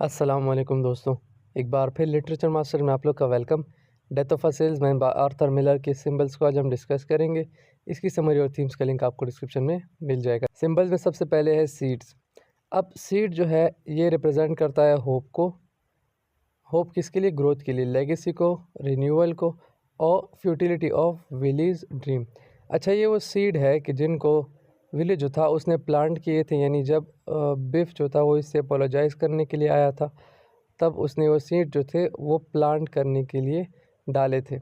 अस्सलाम वालेकुम दोस्तों। एक बार फिर लिटरेचर मास्टर में आप लोग का welcome. Death of a salesman bye Arthur Miller के सिंबल्स को आज हम डिस्कस करेंगे। इसकी समरी और थीम्स का लिंक आपको डिस्क्रिप्शन में मिल जाएगा। सिंबल्स में सबसे पहले है सीड्स। अब सीड जो है ये रिप्रेजेंट करता है होप को। होप किसके लिए? ग्रोथ के लिए, लेगेसी को, रिन्यूअल को और फ्यूटिलिटी ऑफ विलीज ड्रीम। अच्छा, ये वो सीड है कि जिनको विली जो था उसने प्लांट किए थे, यानी जब बिफ जो था वो इससे अपोलोजाइज़ करने के लिए आया था तब उसने वो सीड जो थे वो प्लांट करने के लिए डाले थे।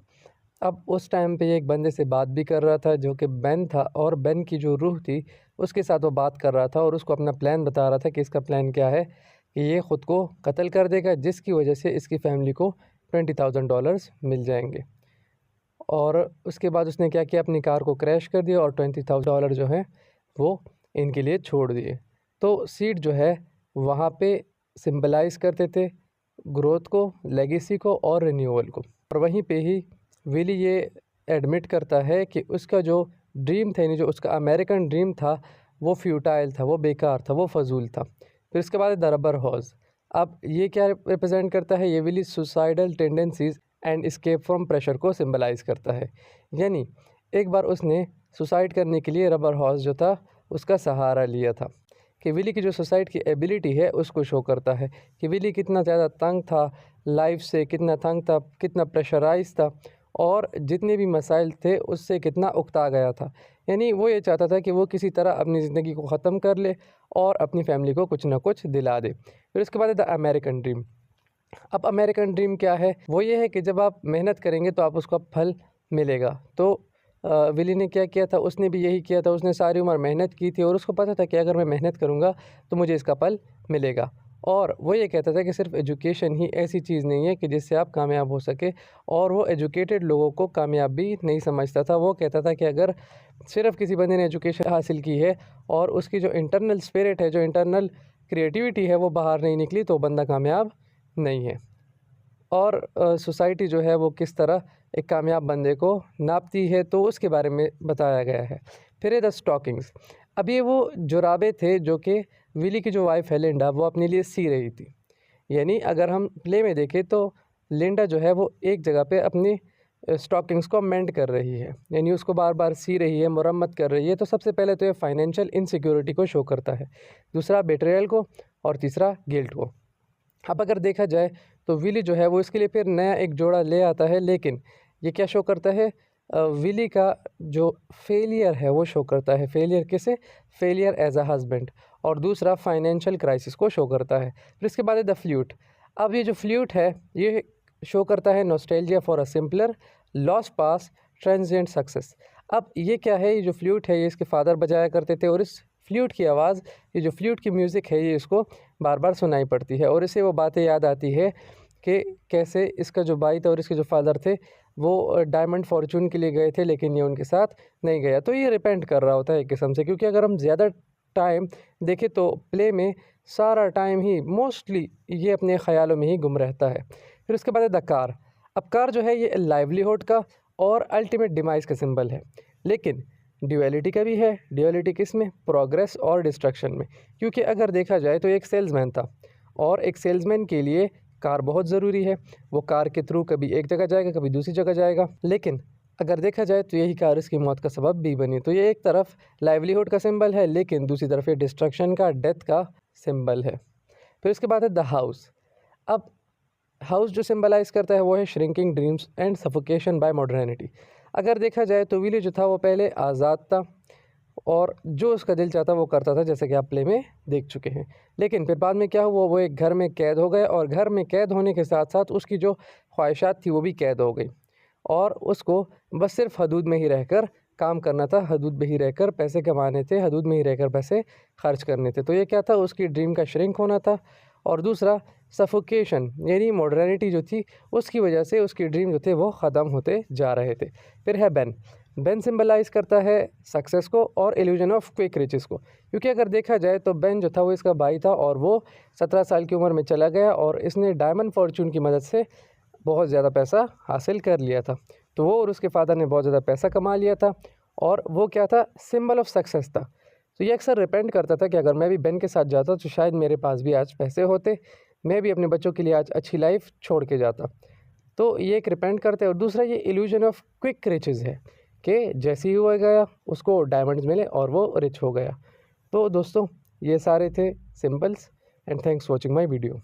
अब उस टाइम पे ये एक बंदे से बात भी कर रहा था जो कि बेन था, और बेन की जो रूह थी उसके साथ वो बात कर रहा था और उसको अपना प्लान बता रहा था कि इसका प्लान क्या है कि ये ख़ुद को कत्ल कर देगा, जिसकी वजह से इसकी फ़ैमिली को $20,000 मिल जाएंगे। और उसके बाद उसने क्या किया, अपनी कार को क्रैश कर दिया और $20,000 जो है वो इनके लिए छोड़ दिए। तो सीड जो है वहाँ पे सिंबलाइज़ करते थे ग्रोथ को, लेगेसी को और रिन्यूअल को। और वहीं पे ही विली ये एडमिट करता है कि उसका जो ड्रीम था, यानी जो उसका अमेरिकन ड्रीम था, वो फ्यूटाइल था, वो बेकार था, वो फजूल था। फिर उसके बाद द रबर हॉर्स। अब ये क्या रिप्रेजेंट करता है? ये Willy suicidal tendencies and escape from pressure को सिंबलाइज़ करता है। यानी एक बार उसने सुसाइड करने के लिए रबर हॉर्स जो था उसका सहारा लिया था। कि विली की जो सुसाइड की एबिलिटी है उसको शो करता है कि विली कितना ज़्यादा तंग था लाइफ से, कितना तंग था, कितना प्रेशराइज था और जितने भी मसाइल थे उससे कितना उकता गया था। यानी वो ये चाहता था कि वो किसी तरह अपनी ज़िंदगी को ख़त्म कर ले और अपनी फैमिली को कुछ ना कुछ दिला दे। फिर उसके बाद है द अमेरिकन ड्रीम। अब अमेरिकन ड्रीम क्या है? वो ये है कि जब आप मेहनत करेंगे तो आप उसका फल मिलेगा। तो विली ने क्या किया था? उसने भी यही किया था। उसने सारी उम्र मेहनत की थी और उसको पता था कि अगर मैं मेहनत करूँगा तो मुझे इसका फल मिलेगा। और वो ये कहता था कि सिर्फ एजुकेशन ही ऐसी चीज़ नहीं है कि जिससे आप कामयाब हो सके, और वो एजुकेटेड लोगों को कामयाबी नहीं समझता था। वो कहता था कि अगर सिर्फ किसी बंदे ने एजुकेशन हासिल की है और उसकी जो इंटरनल स्पिरिट है, जो इंटरनल क्रिएटिविटी है वो बाहर नहीं निकली, तो बंदा कामयाब नहीं है। और सोसाइटी जो है वो किस तरह एक कामयाब बंदे को नापती है, तो उसके बारे में बताया गया है। फिर है द स्टॉकिंग्स। अब ये वो जुराबे थे जो कि विली की जो वाइफ है लिंडा, वो अपने लिए सी रही थी। यानी अगर हम प्ले में देखें तो लिंडा जो है वो एक जगह पे अपनी स्टॉकिंग्स को मेंड कर रही है, यानी उसको बार बार सी रही है, मुरम्मत कर रही है। तो सबसे पहले तो ये फाइनेंशियल इनसिक्योरिटी को शो करता है, दूसरा बेट्रेयल को और तीसरा गिल्ट को। अब अगर देखा जाए तो विली जो है वो इसके लिए फिर नया एक जोड़ा ले आता है, लेकिन ये क्या शो करता है? विली का जो फेलियर है वो शो करता है। फेलियर किसे? Failure as a husband. और दूसरा फाइनेंशियल क्राइसिस को शो करता है। फिर इसके बाद है द फ्लूट। अब ये जो फ्लूट है ये शो करता है nostalgia for a simpler lost pass transient success. अब ये क्या है? ये जो फ्लूट है ये इसके फादर बजाया करते थे, और इस फ्लूट की आवाज़, ये जो फ्लूट की म्यूज़िक है, ये इसको बार बार सुनाई पड़ती है और इसे वो बातें याद आती है कि कैसे इसका जो भाई था और इसके जो फादर थे वो डायमंड फॉर्चून के लिए गए थे, लेकिन ये उनके साथ नहीं गया। तो ये रिपेंट कर रहा होता है एक किस्म से, क्योंकि अगर हम ज़्यादा टाइम देखें तो प्ले में सारा टाइम ही मोस्टली ये अपने ख़यालों में ही गुम रहता है। फिर उसके बाद है द कार। अब कार जो है ये लाइवलीहुड का और अल्टीमेट डिमाइस का सिंबल है, लेकिन ड्यूअलिटी का भी है। ड्यूअलिटी किस में? प्रोग्रेस और डिस्ट्रक्शन में। क्योंकि अगर देखा जाए तो एक सेल्समैन था और एक सेल्समैन के लिए कार बहुत ज़रूरी है। वो कार के थ्रू कभी एक जगह जाएगा, कभी दूसरी जगह जाएगा, लेकिन अगर देखा जाए तो यही कार इसकी मौत का सबब भी बनी। तो ये एक तरफ लाइवलीहुड का सिंबल है, लेकिन दूसरी तरफ ये डिस्ट्रक्शन का, डेथ का सिंबल है। फिर उसके बाद है द हाउस। अब हाउस जो सिंबलाइज करता है वो है shrinking dreams and suffocation by modernity. अगर देखा जाए तो विली जो था वो पहले आज़ाद था और जो उसका दिल चाहता वो करता था, जैसे कि आप प्ले में देख चुके हैं। लेकिन फिर बाद में क्या हुआ? वो एक घर में कैद हो गए, और घर में कैद होने के साथ साथ उसकी जो ख्वाहिशात थी वो भी कैद हो गई, और उसको बस सिर्फ हदूद में ही रहकर काम करना था, हदूद में ही रहकर पैसे कमाने थे, हदूद में ही रहकर पैसे खर्च करने थे। तो ये क्या था? उसकी ड्रीम का श्रिंक होना था। और दूसरा सफोकेशन, यानी मॉडर्निटी जो थी उसकी वजह से उसकी ड्रीम जो थे वो ख़त्म होते जा रहे थे। फिर है बेन। बेन सिंबलाइज़ करता है सक्सेस को और इल्यूजन ऑफ क्विक रिचेस को, क्योंकि अगर देखा जाए तो बेन जो था वो इसका भाई था और वो 17 साल की उम्र में चला गया और इसने डायमंड फॉर्चून की मदद से बहुत ज़्यादा पैसा हासिल कर लिया था। तो वो और उसके फादर ने बहुत ज़्यादा पैसा कमा लिया था, और वो क्या था? सिंबल ऑफ सक्सेस था। तो ये अक्सर रिपेंड करता था कि अगर मैं भी बेन के साथ जाता तो शायद मेरे पास भी आज पैसे होते, मैं भी अपने बच्चों के लिए आज अच्छी लाइफ छोड़ के जाता। तो ये एक रिपेंट करते हैं। और दूसरा ये इल्यूजन ऑफ क्विक रिचेज़ है कि जैसे ही हुआ गया उसको डायमंड्स मिले और वो रिच हो गया। तो दोस्तों ये सारे थे symbols and thanks watching my video.